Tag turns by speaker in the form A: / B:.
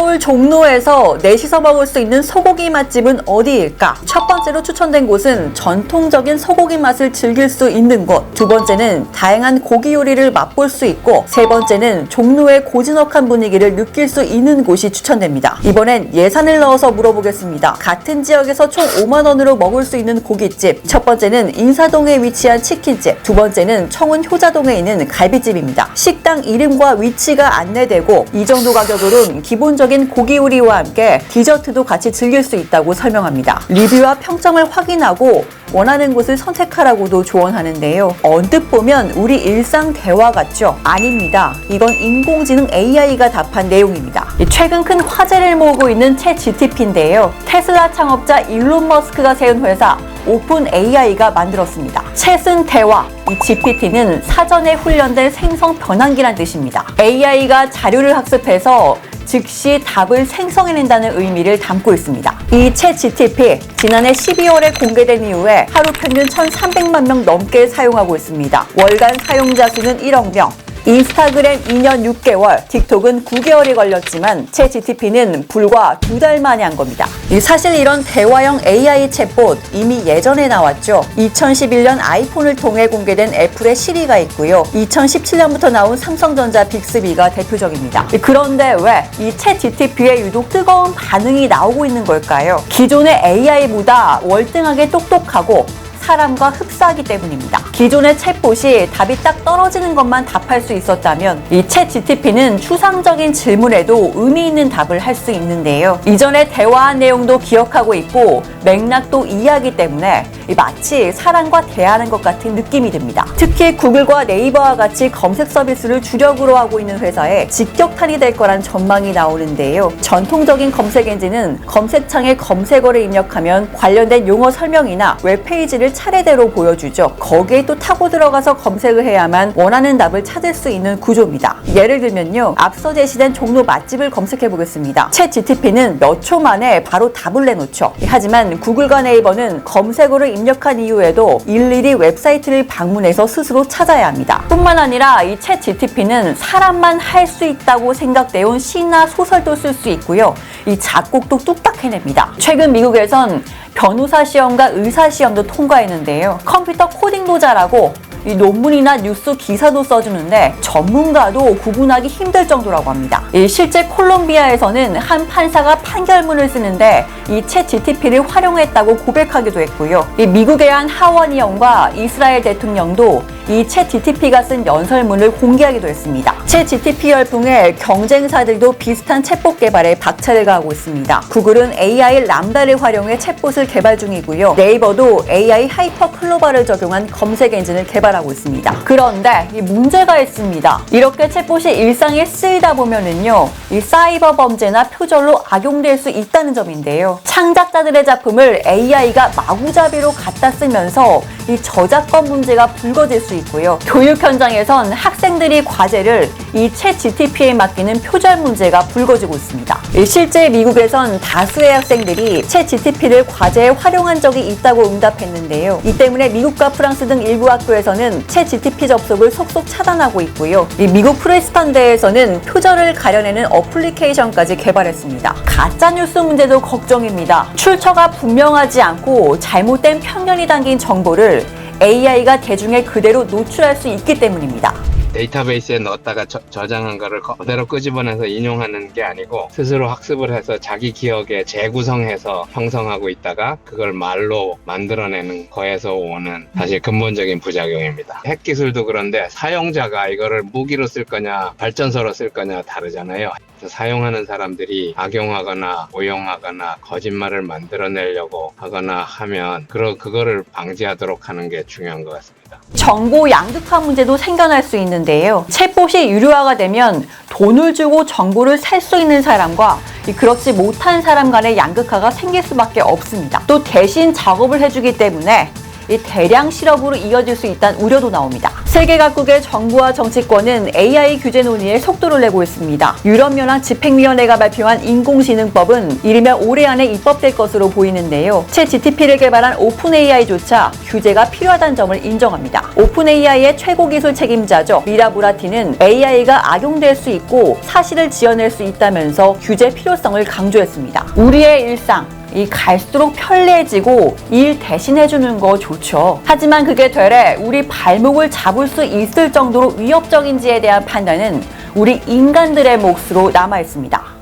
A: 서울 종로에서 넷이서 먹을 수 있는 소고기 맛집은 어디일까? 첫 번째로 추천된 곳은 전통적인 소고기 맛을 즐길 수 있는 곳, 두 번째는 다양한 고기 요리를 맛볼 수 있고, 세 번째는 종로의 고즈넉한 분위기를 느낄 수 있는 곳이 추천됩니다. 이번엔 예산을 넣어서 물어보겠습니다. 같은 지역에서 총 5만 원으로 먹을 수 있는 고깃집, 첫 번째는 인사동에 위치한 치킨집, 두 번째는 청운 효자동에 있는 갈비집입니다. 식당 이름과 위치가 안내되고 이 정도 가격으로는 기본적인 고기 요리와 함께 디저트도 같이 즐길 수 있다고 설명합니다. 리뷰와 평점을 확인하고 원하는 곳을 선택하라고도 조언하는데요. 언뜻 보면 우리 일상 대화 같죠? 아닙니다. 이건 인공지능 AI가 답한 내용입니다. 최근 큰 화제를 모으고 있는 챗GPT인데요. 테슬라 창업자 일론 머스크가 세운 회사 오픈 AI가 만들었습니다. 챗은 대화, 이 GPT는 사전에 훈련된 생성 변환기란 뜻입니다. AI가 자료를 학습해서 즉시 답을 생성해낸다는 의미를 담고 있습니다. 이 챗GPT 지난해 12월에 공개된 이후에 하루 평균 1,300만 명 넘게 사용하고 있습니다. 월간 사용자 수는 1억 명. 인스타그램 2년 6개월, 틱톡은 9개월이 걸렸지만 챗GPT는 불과 2달 만에 한 겁니다. 사실 이런 대화형 AI 챗봇 이미 예전에 나왔죠. 2011년 아이폰을 통해 공개된 애플의 시리가 있고요. 2017년부터 나온 삼성전자 빅스비가 대표적입니다. 그런데 왜 이 챗GPT에 유독 뜨거운 반응이 나오고 있는 걸까요? 기존의 AI보다 월등하게 똑똑하고 사람과 흡사하기 때문입니다. 기존의 챗봇이 답이 딱 떨어지는 것만 답할 수 있었다면 이 챗GPT는 추상적인 질문에도 의미 있는 답을 할 수 있는데요. 이전에 대화한 내용도 기억하고 있고 맥락도 이해하기 때문에 마치 사람과 대화하는 것 같은 느낌이 듭니다. 특히 구글과 네이버와 같이 검색 서비스를 주력으로 하고 있는 회사에 직격탄이 될 거란 전망이 나오는데요. 전통적인 검색 엔진은 검색창에 검색어를 입력하면 관련된 용어 설명이나 웹페이지를 차례대로 보여주죠. 거기에 또 타고 들어가서 검색을 해야만 원하는 답을 찾을 수 있는 구조입니다. 예를 들면요. 앞서 제시된 종로 맛집을 검색해 보겠습니다. 챗GPT는 몇 초 만에 바로 답을 내놓죠. 하지만 구글과 네이버는 검색어를 입력한 이후에도 일일이 웹사이트를 방문해서 스스로 찾아야 합니다. 뿐만 아니라 이 챗GPT는 사람만 할 수 있다고 생각되어 온 시나 소설도 쓸 수 있고요. 이 작곡도 뚝딱 해냅니다. 최근 미국에선 변호사 시험과 의사 시험도 통과했는데요. 컴퓨터 코딩도 잘하고 이 논문이나 뉴스 기사도 써주는데 전문가도 구분하기 힘들 정도라고 합니다. 실제 콜롬비아에서는 한 판사가 판결문을 쓰는데 이 챗GPT를 활용했다고 고백하기도 했고요. 미국의 한 하원의원과 이스라엘 대통령도 이 챗GPT가 쓴 연설문을 공개하기도 했습니다. 챗GPT 열풍에 경쟁사들도 비슷한 챗봇 개발에 박차를 가하고 있습니다. 구글은 AI 람다를 활용해 챗봇을 개발 중이고요. 네이버도 AI 하이퍼 클로바를 적용한 검색 엔진을 개발하고 있습니다. 그런데 이 문제가 있습니다. 이렇게 챗봇이 일상에 쓰이다 보면은요, 이 사이버 범죄나 표절로 악용될 수 있다는 점인데요. 창작자들의 작품을 AI가 마구잡이로 갖다 쓰면서 이 저작권 문제가 불거질 수 있고요. 교육 현장에선 학생들이 과제를 이 챗GPT에 맡기는 표절 문제가 불거지고 있습니다. 실제 미국에선 다수의 학생들이 챗GPT를 과제에 활용한 적이 있다고 응답했는데요. 이 때문에 미국과 프랑스 등 일부 학교에서는 챗GPT 접속을 속속 차단하고 있고요. 미국 프레스판대에서는 표절을 가려내는 어플리케이션까지 개발했습니다. 가짜뉴스 문제도 걱정입니다. 출처가 분명하지 않고 잘못된 편견이 담긴 정보를 AI가 대중에 그대로 노출할 수 있기 때문입니다.
B: 데이터베이스에 넣었다가 저장한 거를 그대로 끄집어내서 인용하는 게 아니고 스스로 학습을 해서 자기 기억에 재구성해서 형성하고 있다가 그걸 말로 만들어내는 거에서 오는 사실 근본적인 부작용입니다. 핵기술도 그런데 사용자가 이거를 무기로 쓸 거냐 발전소로 쓸 거냐 다르잖아요. 사용하는 사람들이 악용하거나 오용하거나 거짓말을 만들어내려고 하거나 하면 그거를 방지하도록 하는 게 중요한 것 같습니다.
A: 정보 양극화 문제도 생겨날 수 있는데요. 챗봇이 유료화가 되면 돈을 주고 정보를 살 수 있는 사람과 그렇지 못한 사람 간의 양극화가 생길 수밖에 없습니다. 또 대신 작업을 해주기 때문에 이 대량 실업으로 이어질 수 있다는 우려도 나옵니다. 세계 각국의 정부와 정치권은 AI 규제 논의에 속도를 내고 있습니다. 유럽연합 집행위원회가 발표한 인공지능법은 이르면 올해 안에 입법될 것으로 보이는데요. 채 GTP를 개발한 오픈AI조차 규제가 필요하다는 점을 인정합니다. 오픈AI의 최고 기술 책임자죠. 미라 무라티는 AI가 악용될 수 있고 사실을 지어낼 수 있다면서 규제 필요성을 강조했습니다. 우리의 일상, 갈수록 편리해지고 일 대신해주는 거 좋죠. 하지만 그게 되레 우리 발목을 잡을 수 있을 정도로 위협적인지에 대한 판단은 우리 인간들의 몫으로 남아있습니다.